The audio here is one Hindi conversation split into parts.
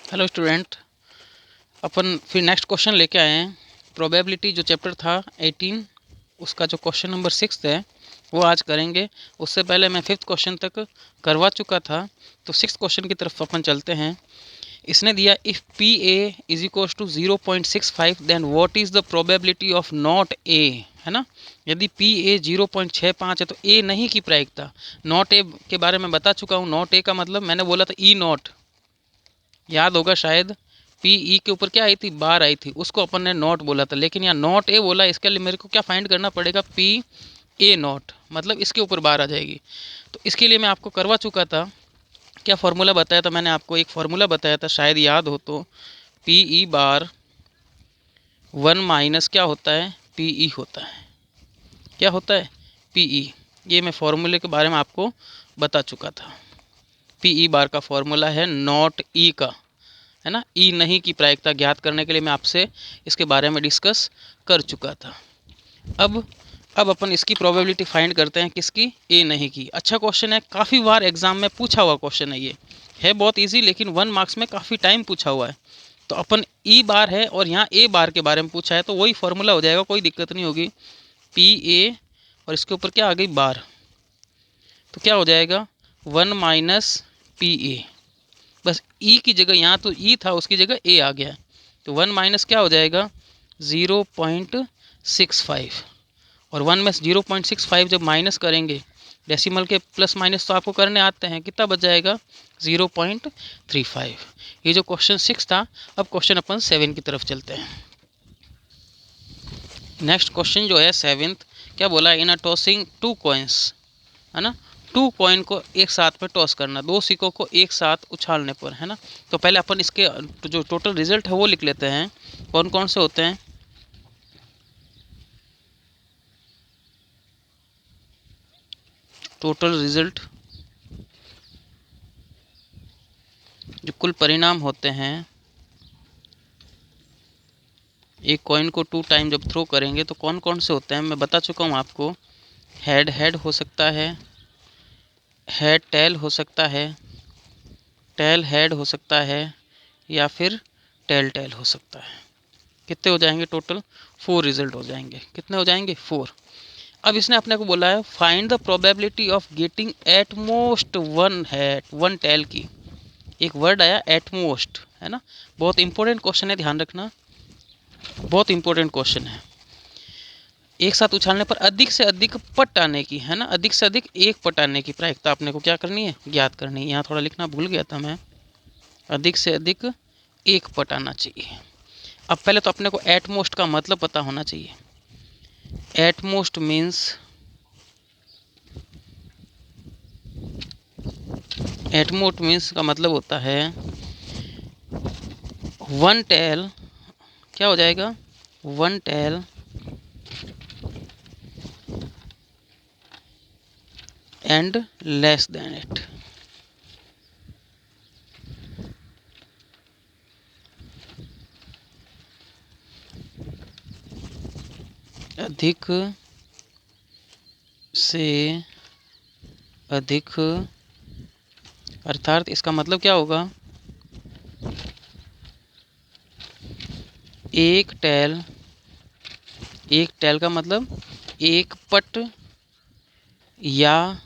हेलो स्टूडेंट, अपन फिर नेक्स्ट क्वेश्चन लेके आए हैं। प्रोबेबिलिटी जो चैप्टर था 18, उसका जो क्वेश्चन नंबर 6 है वो आज करेंगे। उससे पहले मैं 5th क्वेश्चन तक करवा चुका था, तो 6th क्वेश्चन की तरफ अपन चलते हैं। इसने दिया if P A is equals to 0.65 then what is the probability of not A, है ना। यदि पी ए 0.65 है तो ए नहीं की प्रायिकता। नॉट ए के बारे में बता चुका हूँ। नॉट ए का मतलब मैंने बोला था ई नॉट, याद होगा शायद। पी ई के ऊपर क्या आई थी, बार आई थी, उसको अपन ने नॉट बोला था, लेकिन यहाँ नॉट ए बोला। इसके लिए मेरे को क्या फाइंड करना पड़ेगा, पी ए नॉट, मतलब इसके ऊपर बार आ जाएगी। तो इसके लिए मैं आपको करवा चुका था। क्या फार्मूला बताया था मैंने आपको, एक फार्मूला बताया था, शायद याद हो तो। पी ई बार 1 माइनस क्या होता है, पी ई होता है। क्या होता है, पी ई। ये मैं फार्मूले के बारे में आपको बता चुका था। पी ई बार का फार्मूला है नॉट ई का, है ना। ई नहीं की प्रायिकता ज्ञात करने के लिए मैं आपसे इसके बारे में डिस्कस कर चुका था। अब अपन इसकी प्रोबेबिलिटी फाइंड करते हैं, किसकी, ए नहीं की। अच्छा क्वेश्चन है, काफ़ी बार एग्जाम में पूछा हुआ क्वेश्चन है। ये है बहुत इजी, लेकिन 1 मार्क्स में काफ़ी टाइम पूछा हुआ है। तो अपन ई बार है और यहाँ ए बार के बारे में पूछा है, तो वही फार्मूला हो जाएगा, कोई दिक्कत नहीं होगी। पी ए और इसके ऊपर क्या आ गई, बार, तो क्या हो जाएगा 1 माइनस पी ए। बस ई की जगह, यहाँ तो ई था उसकी जगह ए आ गया है, तो 1 माइनस क्या हो जाएगा 0.65। और 1 में 0.65 जब माइनस करेंगे, डेसिमल के प्लस माइनस तो आपको करने आते हैं, कितना बच जाएगा 0.35। ये जो क्वेश्चन 6 था। अब क्वेश्चन अपन 7 की तरफ चलते हैं। नेक्स्ट क्वेश्चन जो है 7th, क्या बोला, इन अ टॉसिंग 2 कॉइन्स, है ना। 2 कॉइन को एक साथ में टॉस करना, 2 सिक्कों को एक साथ उछालने पर, है ना। तो पहले अपन इसके जो टोटल रिजल्ट है वो लिख लेते हैं, कौन कौन से होते हैं। टोटल रिजल्ट, जो कुल परिणाम होते हैं एक कॉइन को 2 टाइम जब थ्रो करेंगे तो कौन कौन से होते हैं, मैं बता चुका हूँ आपको। हेड हेड हो सकता है, हेड टेल हो सकता है, टेल हेड हो सकता है, या फिर टेल टेल हो सकता है। कितने हो जाएंगे टोटल, 4 रिजल्ट हो जाएंगे। कितने हो जाएंगे, 4। अब इसने अपने को बोला है find the probability of getting at most 1 head 1 tail की। एक वर्ड आया एट मोस्ट, है ना। बहुत इंपॉर्टेंट क्वेश्चन है, ध्यान रखना, बहुत इंपॉर्टेंट क्वेश्चन है। एक साथ उछालने पर अधिक से अधिक पट आने की, है ना, अधिक से अधिक एक पट आने की प्रायिकता अपने को क्या करनी है, ज्ञात करनी है। यहाँ थोड़ा लिखना भूल गया था मैं, अधिक से अधिक एक पट आना चाहिए। अब पहले तो अपने को एटमोस्ट का मतलब पता होना चाहिए। एटमोस्ट मीन्स, एटमोस्ट मीन्स का मतलब होता है 1 टेल, क्या हो जाएगा 1 tail and less than it. अधिक से अधिक, अर्थात इसका मतलब क्या होगा, एक टेल, एक टेल का मतलब एक पट या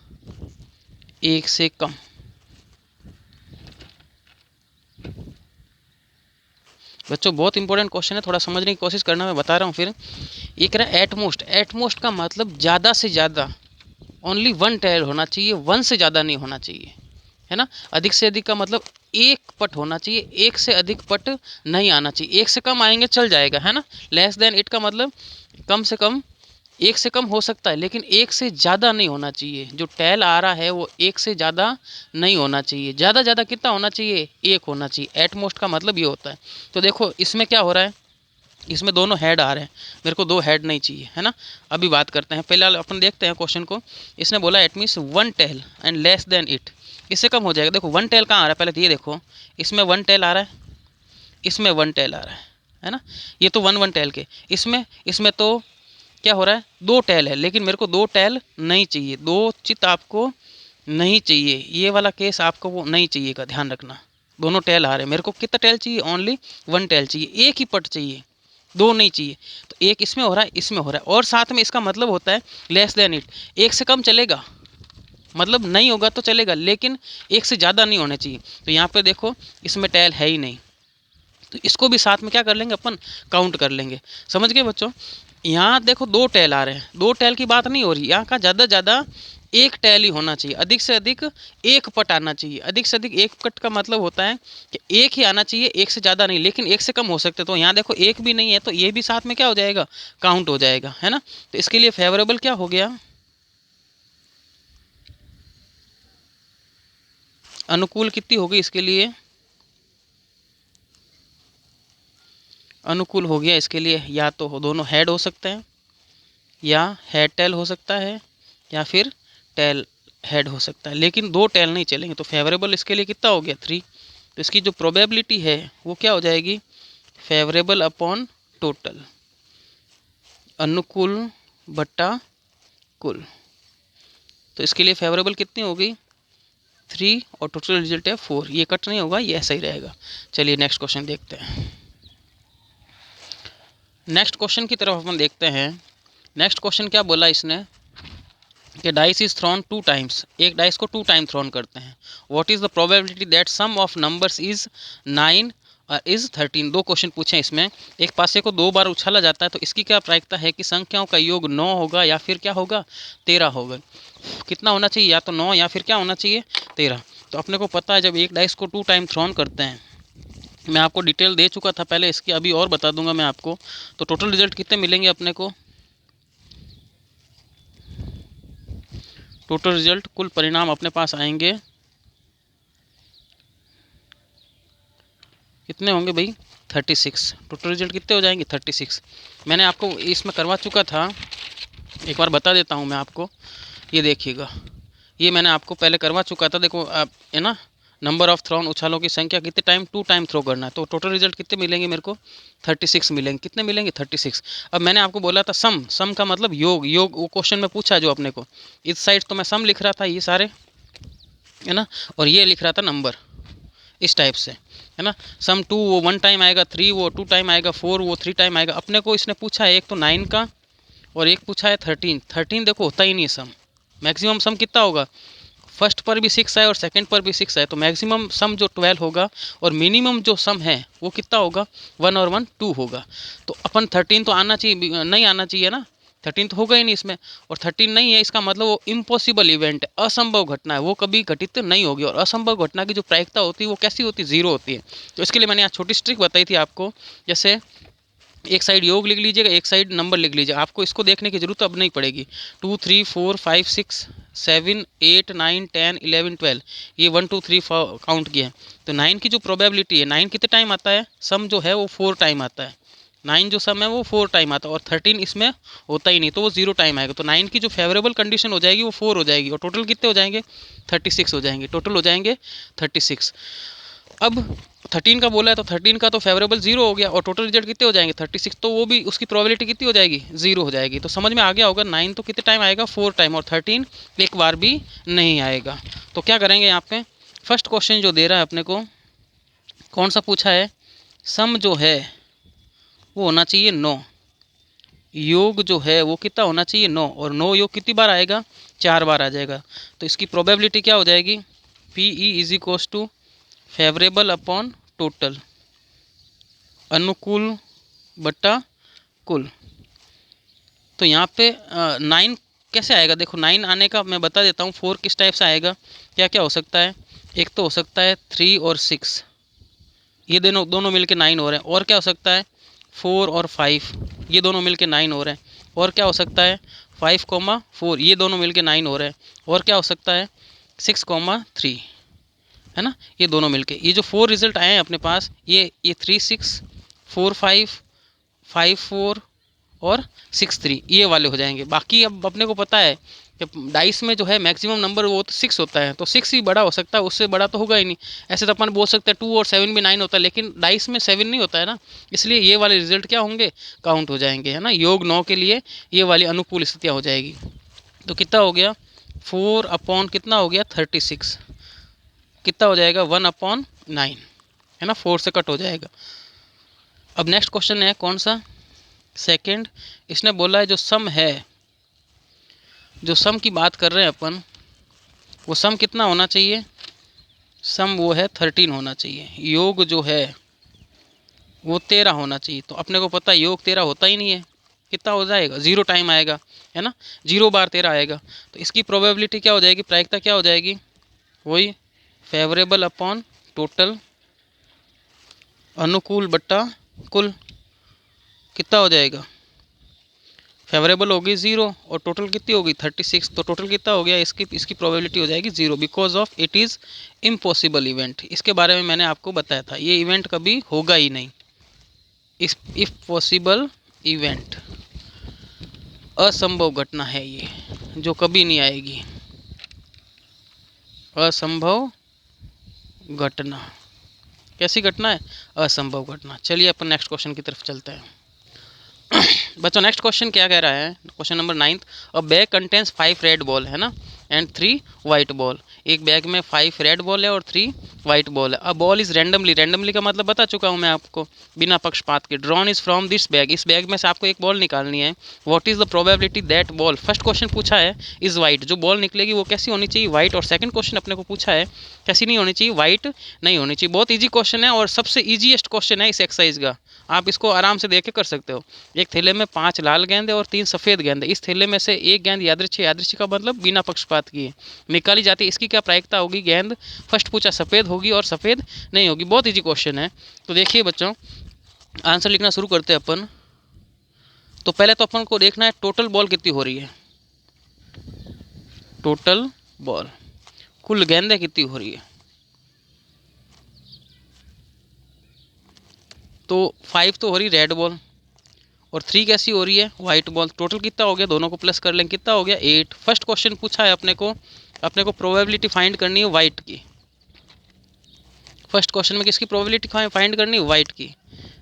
एक से कम। बच्चों बहुत इंपॉर्टेंट क्वेश्चन है, थोड़ा समझने की कोशिश करना, मैं बता रहा हूँ फिर। ये कह रहा है एटमोस्ट, एटमोस्ट का मतलब ज़्यादा से ज़्यादा, ओनली 1 टेल होना चाहिए, 1 से ज़्यादा नहीं होना चाहिए, है ना। अधिक से अधिक का मतलब एक पट होना चाहिए, एक से अधिक पट नहीं आना चाहिए। एक से कम आएंगे चल जाएगा, है ना। लेस देन इट का मतलब कम से कम, एक से कम हो सकता है लेकिन एक से ज़्यादा नहीं होना चाहिए। जो टेल आ रहा है वो एक से ज़्यादा नहीं होना चाहिए। ज़्यादा ज़्यादा कितना होना चाहिए, एक होना चाहिए। एटमोस्ट का मतलब ये होता है। तो देखो इसमें क्या हो रहा है, इसमें दोनों हेड आ रहे हैं, मेरे को 2 हेड नहीं चाहिए, है ना। अभी बात करते हैं, फिलहाल अपन देखते हैं क्वेश्चन को। इसने बोला at means 1 tail and less than it, इससे कम हो जाएगा। देखो 1 टेल कहाँ आ रहा है, पहले तो ये देखो, इसमें 1 टेल आ रहा है, इसमें 1 टेल आ रहा है ना। ये तो 1 1 टेल के, इसमें इसमें तो क्या हो रहा है, 2 टेल है, लेकिन मेरे को 2 टेल नहीं चाहिए, 2 चित आपको नहीं चाहिए। ये वाला केस आपको वो नहीं चाहिए का ध्यान रखना, दोनों टेल आ रहे हैं। मेरे को कितना टेल चाहिए? ओनली 1 टेल चाहिए, एक ही पट चाहिए, 2 नहीं चाहिए। तो एक इसमें हो रहा है, इसमें हो रहा है, और साथ में इसका मतलब होता है लेस देन इट, एक से कम चलेगा, मतलब नहीं होगा तो चलेगा, लेकिन एक से ज़्यादा नहीं होना चाहिए। तो यहाँ पे देखो इसमें टेल है ही नहीं, तो इसको भी साथ में क्या कर लेंगे अपन, काउंट कर लेंगे। समझ गए बच्चों? यहाँ देखो 2 टेल आ रहे हैं, 2 टेल की बात नहीं हो रही, यहाँ का ज़्यादा ज़्यादा एक टेल ही होना चाहिए, अधिक से अधिक एक पट आना चाहिए। अधिक से अधिक एक पट का मतलब होता है कि एक ही आना चाहिए, एक से ज़्यादा नहीं, लेकिन एक से कम हो सकते। तो यहाँ देखो एक भी नहीं है, तो ये भी साथ में क्या हो जाएगा, काउंट हो जाएगा, है ना। तो इसके लिए फेवरेबल क्या हो गया, अनुकूल कितनी होगी इसके लिए, अनुकूल हो गया इसके लिए, या तो दोनों हेड हो सकते हैं, या हेड टेल हो सकता है, या फिर टेल हेड हो सकता है, लेकिन 2 टेल नहीं चलेंगे। तो फेवरेबल इसके लिए कितना हो गया, 3। तो इसकी जो प्रोबेबिलिटी है वो क्या हो जाएगी, फेवरेबल अपॉन टोटल, अनुकूल बट्टा कुल। तो इसके लिए फेवरेबल कितनी होगी, 3, और टोटल रिजल्ट है 4। ये कट नहीं होगा, ये ऐसा ही रहेगा। चलिए नेक्स्ट क्वेश्चन देखते हैं। नेक्स्ट क्वेश्चन की तरफ अपन देखते हैं। नेक्स्ट क्वेश्चन क्या बोला इसने कि डाइस इज थ्रोन 2 टाइम्स, एक डाइस को 2 टाइम थ्रोन करते हैं। What is the probability that sum of numbers is 9 is 13। 2 question पूछे हैं इसमें। एक पासे को 2 बार उछाला जाता है, तो इसकी क्या प्रायिकता है कि संख्याओं का योग 9 होगा या फिर क्या होगा, 13 होगा। कितना होना चाहिए, या तो 9 या फिर क्या होना चाहिए, 13। तो अपने को पता है जब एक डाइस को 2 टाइम थ्रोन करते हैं, मैं आपको डिटेल दे चुका था पहले, इसकी अभी और बता दूंगा मैं आपको। तो टोटल रिजल्ट कितने मिलेंगे अपने को, टोटल रिजल्ट कुल परिणाम अपने पास आएंगे, कितने होंगे भाई, 36। टोटल रिजल्ट कितने हो जाएंगे, 36। मैंने आपको इसमें करवा चुका था, एक बार बता देता हूँ मैं आपको। ये देखिएगा, ये मैंने आपको पहले करवा चुका था। देखो आप, है ना, नंबर ऑफ थ्रोन, उछालों की संख्या कितने टाइम, 2 टाइम थ्रो करना है। तो टोटल रिजल्ट कितने मिलेंगे मेरे को, 36 मिलेंगे। कितने मिलेंगे, 36। अब मैंने आपको बोला था सम, सम का मतलब योग, योग वो क्वेश्चन में पूछा जो अपने को, इस साइड तो मैं सम लिख रहा था ये सारे, है ना, और ये लिख रहा था नंबर, इस टाइप से, है ना। सम 2 वो 1 टाइम आएगा, 3 वो 2 टाइम आएगा, 4 वो 3 टाइम आएगा। अपने को इसने पूछा है एक तो 9 का, और एक पूछा है 13। 13 देखो होता ही नहीं है सम, मैक्सिमम सम कितना होगा, फर्स्ट पर भी 6 है और सेकंड पर भी 6 है, तो मैक्सिमम सम जो 12 होगा, और मिनिमम जो सम है वो कितना होगा, 1 और 1 2 होगा। तो अपन 13 तो आना चाहिए, नहीं आना चाहिए ना, 13 तो होगा ही नहीं इसमें, और 13 नहीं है, इसका मतलब वो इम्पॉसिबल इवेंट है, असंभव घटना है, वो कभी घटित नहीं होगी। और असंभव घटना की जो प्रायिकता होती है वो कैसी होती है, 0 होती है। तो इसके लिए मैंने यहाँ छोटी ट्रिक बताई थी आपको, जैसे एक साइड योग लिख लीजिएगा, एक साइड नंबर लिख लीजिएगा, आपको इसको देखने की जरूरत अब नहीं पड़ेगी। 2 3 4 5 6 7 8 9 10 11 12, ये 1 2 3 काउंट किया है। तो 9 की जो प्रोबेबिलिटी है, 9 कितने टाइम आता है, सम जो है वो 4 टाइम आता है। 9 जो सम है वो 4 टाइम आता है, और 13 इसमें होता ही नहीं, तो वो 0 टाइम आएगा। तो 9 की जो फेवरेबल कंडीशन हो जाएगी वो 4 हो जाएगी, और टोटल कितने हो जाएंगे, 36 हो जाएंगे, टोटल हो जाएंगे 36। अब 13 का बोला है, तो 13 का तो फेवरेबल 0 हो गया, और टोटल रिजल्ट कितने हो जाएंगे, 36। तो वो भी उसकी प्रोबेबिलिटी कितनी हो जाएगी, 0 हो जाएगी। तो समझ में आ गया होगा, 9 तो कितने टाइम आएगा, 4 टाइम, और 13 एक बार भी नहीं आएगा। तो क्या करेंगे यहाँ पे, फर्स्ट क्वेश्चन जो दे रहा है अपने को, कौन सा पूछा है, सम जो है वो होना चाहिए 9, योग जो है वो कितना होना चाहिए, 9, और 9 योग कितनी बार आएगा, 4 बार आ जाएगा। तो इसकी प्रोबेबिलिटी क्या हो जाएगी, P E is equals to favourable upon total, अनुकूल बट्टा कुल। तो यहाँ पे 9 कैसे आएगा, देखो 9 आने का मैं बता देता हूँ। 4 किस टाइप से आएगा, क्या क्या हो सकता है, एक तो हो सकता है 3 और 6, ये दोनों दोनों मिलके 9 हो रहे हैं। और क्या हो सकता है, 4 और 5, ये दोनों मिलके 9 हो रहे हैं। और क्या हो सकता है, 5,4, ये दोनों मिलके 9 हो रहे हैं। और क्या हो सकता है, 6,3, है ना, ये दोनों मिलके, ये जो 4 रिजल्ट आए हैं अपने पास, ये 3 6 4 5 5 4 और 6 3, ये वाले हो जाएंगे। बाकी अब अपने को पता है कि डाइस में जो है मैक्सिमम नंबर वो तो 6 होता है, तो 6 ही बड़ा हो सकता है, उससे बड़ा तो होगा ही नहीं। ऐसे तो अपन बोल सकते हैं 2 और 7 भी 9 होता है, लेकिन डाइस में 7 नहीं होता है ना, इसलिए ये वाले रिजल्ट क्या होंगे, काउंट हो जाएंगे, है ना। योग 9 के लिए ये वाली अनुकूल स्थितियाँ हो जाएगी। तो कितना हो गया, 4 अपॉन कितना हो गया, 36, कितना हो जाएगा, 1/9। है ना, 4 से कट हो जाएगा। अब नेक्स्ट क्वेश्चन है कौन सा, सेकंड। इसने बोला है जो सम है, जो सम की बात कर रहे हैं अपन, वो सम कितना होना चाहिए, सम वो है 13 होना चाहिए। योग जो है वो 13 होना चाहिए। तो अपने को पता है योग 13 होता ही नहीं है, कितना हो जाएगा, 0 टाइम आएगा, है ना, 0 बार 13 आएगा। तो इसकी प्रोबेबिलिटी क्या हो जाएगी, प्रायिकता क्या हो जाएगी, वही फेवरेबल अपॉन टोटल, अनुकूल बट्टा कुल, कितना हो जाएगा, फेवरेबल होगी 0 और टोटल कितनी होगी 36। तो टोटल कितना हो गया, इसकी प्रोबेबिलिटी हो जाएगी 0 because of it is impossible event. इसके बारे में मैंने आपको बताया था, ये इवेंट कभी होगा ही नहीं। इफ पॉसिबल इवेंट, असंभव घटना है ये, जो कभी नहीं आएगी, असंभव घटना। कैसी घटना है, असंभव घटना। चलिए अपन नेक्स्ट क्वेश्चन की तरफ चलते हैं। बच्चों नेक्स्ट क्वेश्चन क्या कह रहा है, क्वेश्चन नंबर 9, अ बैग कंटेन्स 5 रेड बॉल, है ना, एंड 3 वाइट बॉल। एक बैग में 5 रेड बॉल है और 3 वाइट बॉल है। A ball is randomly, randomly का मतलब बता चुका हूँ मैं आपको, बिना पक्षपात के, drawn is from this bag, इस बैग में से आपको एक बॉल निकालनी है। What is the probability that ball, first question पूछा है इज वाइट, जो बॉल निकलेगी वो कैसी होनी चाहिए, वाइट। और सेकंड क्वेश्चन अपने को पूछा है कैसी नहीं होनी चाहिए, वाइट नहीं होनी चाहिए। बहुत ईजी क्वेश्चन है और सबसे ईजीएस्ट क्वेश्चन है इस एक्सरसाइज का, आप इसको आराम से देख के कर सकते हो। एक थैले में 5 लाल गेंद और 3 सफ़ेद गेंद, इस थैले में से एक गेंद यादृच्छिक, यादृच्छिक का मतलब बिना पक्षपात किए निकाली जाती है। इसकी क्या प्रायिकता होगी, गेंद फर्स्ट पूछा सफ़ेद होगी और सफ़ेद नहीं होगी। बहुत ईजी क्वेश्चन है। तो देखिए बच्चों, आंसर लिखना शुरू करते हैं अपन। तो पहले तो अपन को देखना है टोटल बॉल कितनी हो रही है, टोटल बॉल, कुल गेंदें कितनी हो रही है। तो 5 तो हो रही रेड बॉल और 3 कैसी हो रही है, वाइट बॉल। टोटल कितना हो गया, दोनों को प्लस कर लेंगे, कितना हो गया 8। फर्स्ट क्वेश्चन पूछा है अपने को प्रोबेबिलिटी फाइंड करनी है वाइट की। फर्स्ट क्वेश्चन में किसकी प्रोबेबिलिटी फाइंड करनी है, वाइट की,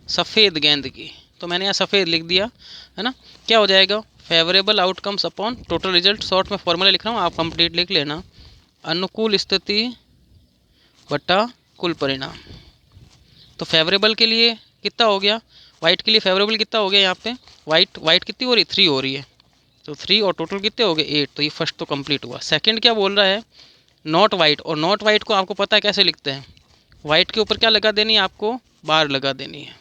सफ़ेद गेंद की। तो मैंने यहाँ सफ़ेद लिख दिया, है ना। क्या हो जाएगा, favourable outcomes upon total result, short में फॉर्मूला लिख रहा हूँ, आप कंप्लीट लिख लेना, अनुकूल स्थिति बटा कुल परिणाम। तो फेवरेबल के लिए कितना हो गया, वाइट के लिए फेवरेबल कितना हो गया, यहाँ पे वाइट कितनी हो रही है, 3 हो रही है। तो 3 और टोटल कितने हो गए 8। तो ये फर्स्ट तो कंप्लीट हुआ। सेकंड क्या बोल रहा है, नॉट वाइट, और नॉट वाइट को आपको पता है कैसे लिखते हैं, वाइट के ऊपर क्या लगा देनी है आपको, बार लगा देनी है।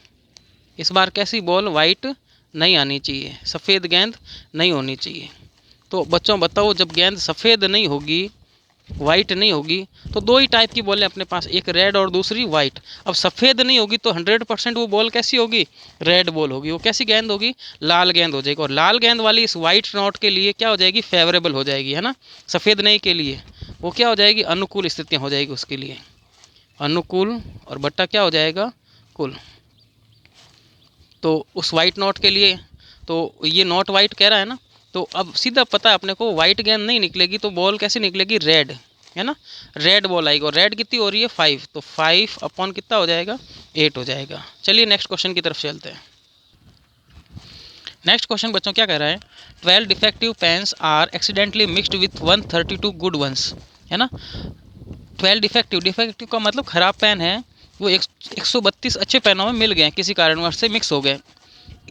इस बार कैसी बॉल, वाइट नहीं आनी चाहिए, सफ़ेद गेंद नहीं होनी चाहिए। तो बच्चों बताओ, जब गेंद सफ़ेद नहीं होगी, वाइट नहीं होगी, तो 2 ही टाइप की बॉलें अपने पास, एक रेड और दूसरी वाइट। अब सफ़ेद नहीं होगी तो 100% वो बॉल कैसी होगी, रेड बॉल होगी। वो कैसी गेंद होगी, लाल गेंद हो जाएगी। और लाल गेंद वाली इस वाइट नॉट के लिए क्या हो जाएगी, फेवरेबल हो जाएगी, है ना। सफ़ेद नहीं के लिए वो क्या हो जाएगी, अनुकूल स्थितियाँ हो जाएगी उसके लिए, अनुकूल और बट्टा क्या हो जाएगा, कुल। तो उस वाइट नॉट के लिए, तो ये नॉट वाइट कह रहा है ना, तो अब सीधा पता है अपने को वाइट गेंद नहीं निकलेगी तो बॉल कैसे निकलेगी, रेड, है ना, रेड बॉल आएगी। और रेड कितनी हो रही है 5, तो 5 अपॉन कितना हो जाएगा 8 हो जाएगा। चलिए नेक्स्ट क्वेश्चन की तरफ चलते हैं। नेक्स्ट क्वेश्चन बच्चों क्या कह रहा है, 12 defective pens are accidentally mixed with 132 good ones, है ना। 12 डिफेक्टिव का मतलब खराब पेन है, वो 132 अच्छे पेनों में मिल गए, किसी कारणवश से मिक्स हो गए।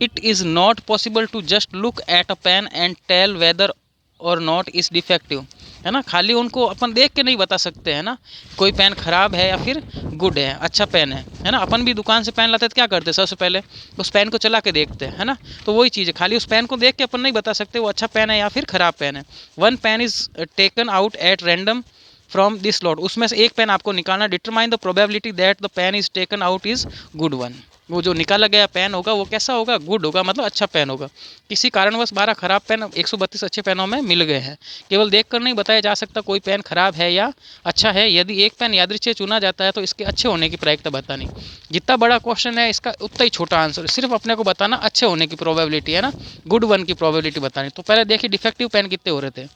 It is not possible to just look at a pen and tell whether or not is defective, है ना। खाली उनको अपन देख के नहीं बता सकते, है ना, कोई पेन खराब है या फिर गुड है, अच्छा पेन है ना। अपन भी दुकान से पेन लाते तो क्या करते, सबसे पहले उस पेन को चला के देखते हैं, है ना। तो वही चीज़ है, खाली उस पेन को देख के अपन नहीं बता सकते वो अच्छा पेन है या फिर ख़राब पेन है। 1 pen is taken out at random from this lot, उसमें से एक पेन आपको निकालना। Determine the probability that the pen is taken out is good one, वो जो निकाला गया पेन होगा वो कैसा होगा, गुड होगा, मतलब अच्छा पेन होगा। किसी कारणवश 12 खराब पेन 132 अच्छे पेनों में मिल गए हैं। केवल देखकर नहीं बताया जा सकता कोई पेन खराब है या अच्छा है। यदि एक पेन यादृच्छिक चुना जाता है तो इसके अच्छे होने की प्रायिकता बतानी। जितना बड़ा क्वेश्चन है इसका उतना ही छोटा आंसर, सिर्फ अपने को बताना अच्छे होने की प्रोबेबिलिटी, है ना, गुड वन की प्रोबेबिलिटी बतानी। तो पहले देखिए डिफेक्टिव पेन कितने हो रहे थे,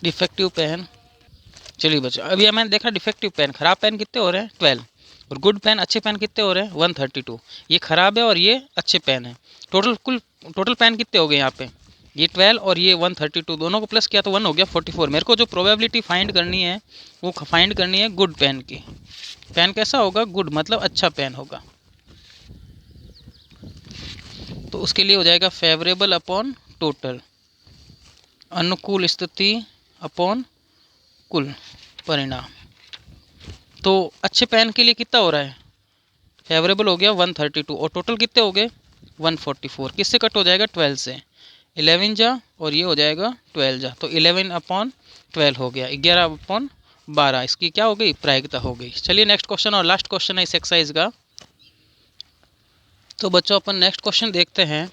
डिफेक्टिव पेन। चलिए बच्चों, अभी मैंने देखा डिफेक्टिव पेन, खराब पेन कितने हो रहे हैं 12, और गुड पेन अच्छे पेन कितने हो रहे हैं 132। ये खराब है और ये अच्छे पेन है। टोटल पेन कितने हो गए यहाँ पे, ये 12 और ये 132 दोनों को प्लस किया तो 1 हो गया 44। मेरे को जो प्रोबेबिलिटी फाइंड करनी है वो फाइंड करनी है गुड पेन की। पेन कैसा होगा? गुड मतलब अच्छा पेन होगा। तो उसके लिए हो जाएगा फेवरेबल अपॉन टोटल, अनुकूल स्थिति अपॉन कुल परिणाम। तो अच्छे पेन के लिए कितना हो रहा है? फेवरेबल हो गया 132 और टोटल कितने हो गए 144। किससे कट हो जाएगा? 12 से। 11 जा और ये हो जाएगा 12 जा, तो 11 अपॉन 12 हो गया 11 अपॉन 12। इसकी क्या हो गई? प्रायिकता हो गई। चलिए नेक्स्ट क्वेश्चन और लास्ट क्वेश्चन है इस एक्सरसाइज का। तो बच्चों अपन नेक्स्ट क्वेश्चन देखते हैं।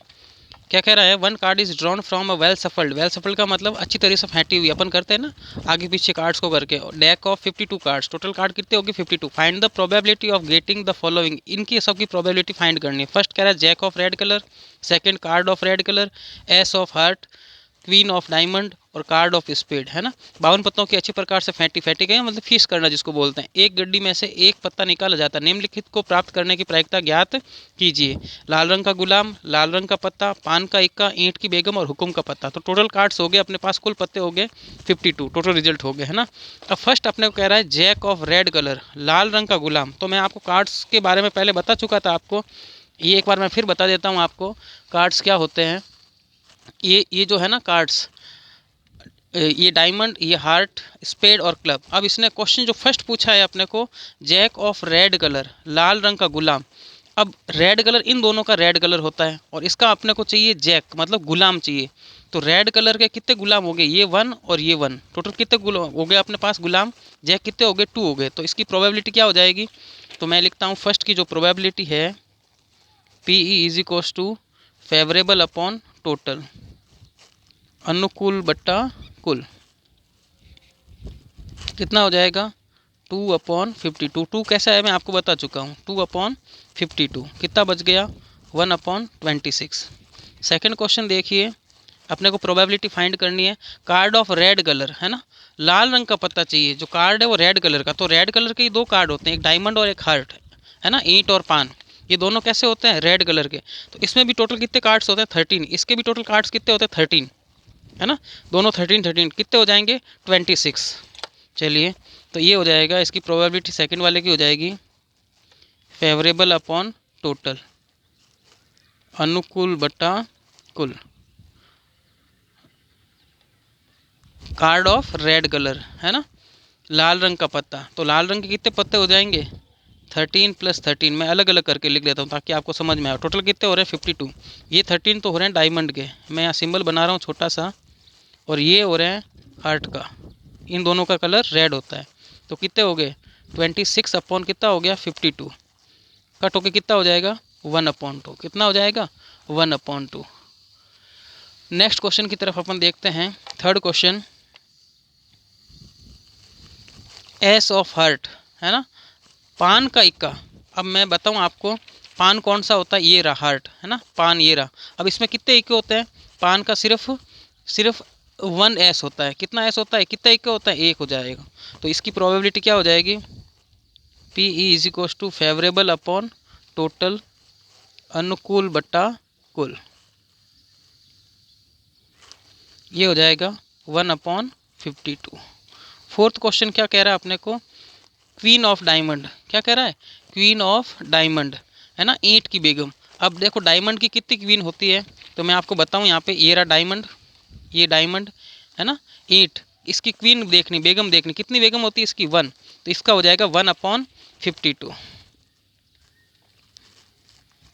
क्या कह रहा है? One card is drawn from a well shuffled. Well shuffled का मतलब अच्छी तरह से फेंटी हुई, अपन करते हैं ना आगे पीछे कार्ड्स को करके। Deck of 52 cards, total card कितने होगी 52। Find the probability of getting the following. इनकी सबकी प्रोबेबिलिटी फाइंड करनी है। फर्स्ट कह रहा है jack of red colour, second card of red colour, ace of heart, queen of diamond और कार्ड ऑफ स्पेड, है ना। 52 पत्तों की अच्छी प्रकार से फेंटी गई, मतलब फीस करना जिसको बोलते हैं। एक गड्डी में से एक पत्ता निकाला जाता है। निम्नलिखित को प्राप्त करने की प्रायिकता ज्ञात कीजिए। लाल रंग का गुलाम, लाल रंग का पत्ता, पान का इक्का, ईंट की बेगम और हुकुम का पत्ता। तो टोटल कार्ड्स हो गए अपने पास, कुल पत्ते हो गए 52, टोटल रिजल्ट हो गए, है ना। अब फर्स्ट अपने को कह रहा है जैक ऑफ रेड कलर, लाल रंग का गुलाम। तो मैं आपको कार्ड्स के बारे में पहले बता चुका था आपको, ये एक बार मैं फिर बता देता हूँ आपको कार्ड्स क्या होते हैं। ये जो है ना कार्ड्स, ये डायमंड, ये हार्ट, स्पेड और क्लब। अब इसने क्वेश्चन जो फर्स्ट पूछा है अपने को, जैक ऑफ रेड कलर, लाल रंग का गुलाम। अब रेड कलर, इन दोनों का रेड कलर होता है और इसका अपने को चाहिए जैक, मतलब गुलाम चाहिए। तो रेड कलर के कितने गुलाम हो गए? ये 1 और ये 1, टोटल कितने गुलाम हो गए अपने पास गुलाम? जैक कितने हो गए? 2 हो गए। तो इसकी प्रोबेबिलिटी क्या हो जाएगी? तो मैं लिखता हूँ फर्स्ट की जो प्रोबेबिलिटी है P E is equals to favourable upon total, अनुकूल बट्टा कुल। कितना हो जाएगा? 2/52। 2 कैसा है मैं आपको बता चुका हूँ, 2/52। कितना बच गया? 1/26। सेकंड क्वेश्चन देखिए, अपने को प्रोबेबिलिटी फाइंड करनी है। कार्ड ऑफ रेड कलर, है ना, लाल रंग का पत्ता चाहिए। जो कार्ड है वो रेड कलर का। तो रेड कलर के ही 2 कार्ड होते हैं, एक डायमंड और एक हार्ट, है ना, ईंट और पान। ये दोनों कैसे होते हैं? रेड कलर के। तो इसमें भी टोटल कितने कार्ड्स होते हैं? 13। इसके भी टोटल कार्ड्स कितने होते हैं? 13, है ना। दोनों 13 कितने हो जाएंगे? 26। चलिए, तो ये हो जाएगा, इसकी प्रोबेबिलिटी सेकंड वाले की हो जाएगी फेवरेबल अपॉन टोटल, अनुकूल बटा कुल, कार्ड ऑफ रेड कलर, है ना, लाल रंग का पत्ता। तो लाल रंग के कितने पत्ते हो जाएंगे? 13 + 13। मैं अलग अलग करके लिख लेता हूँ ताकि आपको समझ में आए। टोटल कितने हो रहे हैं? 52। ये 13 तो हो रहे हैं डायमंड के, मैं यहाँ सिंबल बना रहा हूँ छोटा सा, और ये हो रहे हैं हार्ट का। इन दोनों का कलर रेड होता है। तो कितने हो गए? 26 अपॉन कितना हो गया? 52। कट होके कितना हो जाएगा? 1/2। कितना हो जाएगा? 1/2। नेक्स्ट क्वेश्चन की तरफ अपन देखते हैं। Third question, S of heart, है ना, पान का इक्का। अब मैं बताऊं आपको पान कौन सा होता है? ये रहा हार्ट, है ना, पान ये रहा। अब इसमें कितने इक्के होते हैं? पान का सिर्फ सिर्फ 1 एस होता है। कितना एस होता है? कितना इक्के होता है? 1 हो जाएगा। तो इसकी प्रोबेबिलिटी क्या हो जाएगी? P E is equals to favourable upon total, अनुकूल बट्टा कुल। ये हो जाएगा 1/52। फोर्थ क्वेश्चन क्या कह रहा है अपने को? Queen of diamond. क्या कह रहा है? क्वीन ऑफ डायमंड, है ना, ईंट की बेगम। अब देखो डायमंड की कितनी क्वीन होती है, तो मैं आपको बताऊं यहाँ पे, ये रहा डायमंड, ये डायमंड, है ना, ईंट। इसकी क्वीन देखनी, बेगम देखनी, कितनी बेगम होती है इसकी? 1। तो इसका हो जाएगा 1/52।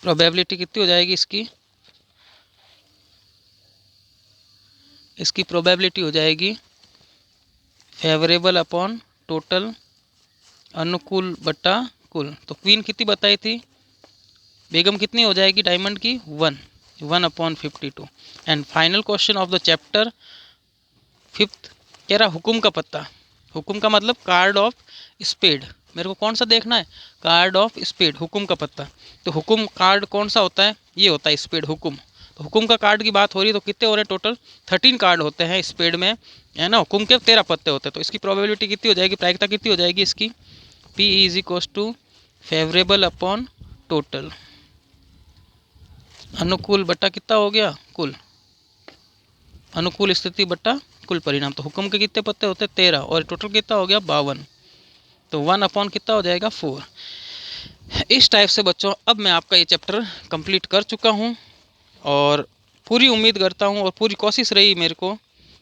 प्रोबेबिलिटी कितनी हो जाएगी इसकी? इसकी प्रोबेबिलिटी हो जाएगी फेवरेबल अपॉन टोटल, अनुकूल बट्टा कुल। तो क्वीन कितनी बताई थी? बेगम कितनी हो जाएगी डायमंड की? 1, 1/52। And final question of the chapter fifth, कह रहा हुकुम का पत्ता। हुकुम का मतलब कार्ड ऑफ स्पेड। मेरे को कौन सा देखना है? कार्ड ऑफ स्पेड, हुकुम का पत्ता। तो हुकुम कार्ड कौन सा होता है? ये होता है स्पेड, हुकुम। तो हुकुम का कार्ड की बात हो रही है, तो कितने हो रहे हैं? टोटल 13 कार्ड होते हैं स्पेड में, है ना। हुकुम के 13 पत्ते होते हैं। तो इसकी प्रोबेबिलिटी कितनी हो जाएगी? प्रायिकता कितनी हो जाएगी इसकी? P is equals to favourable upon total, अनुकूल बटा कितना हो गया? कुल। अनुकूल स्थिति बट्टा कुल परिणाम। तो हुक्म के कितने पत्ते होते हैं 13 और टोटल कितना हो गया 52। तो 1 अपॉन कितना हो जाएगा 4। इस टाइप से बच्चों अब मैं आपका ये चैप्टर कंप्लीट कर चुका हूँ और पूरी उम्मीद करता हूँ और पूरी कोशिश रही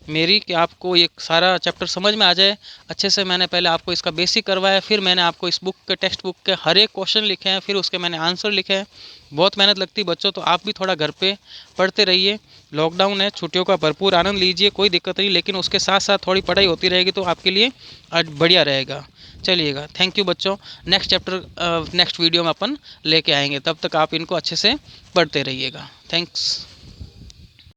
मेरी कि आपको ये सारा चैप्टर समझ में आ जाए अच्छे से। मैंने पहले आपको इसका बेसिक करवाया, फिर मैंने आपको इस बुक के टेक्स्ट बुक के हर एक क्वेश्चन लिखे हैं, फिर उसके मैंने आंसर लिखे हैं। बहुत मेहनत लगती है बच्चों, तो आप भी थोड़ा घर पे पढ़ते रहिए। लॉकडाउन है, छुट्टियों का भरपूर आनंद लीजिए, कोई दिक्कत नहीं, लेकिन उसके साथ साथ थोड़ी पढ़ाई होती रहेगी तो आपके लिए बढ़िया रहेगा। चलिएगा, थैंक यू बच्चों। नेक्स्ट चैप्टर नेक्स्ट वीडियो में अपन लेके आएंगे, तब तक आप इनको अच्छे से पढ़ते रहिएगा। थैंक्स।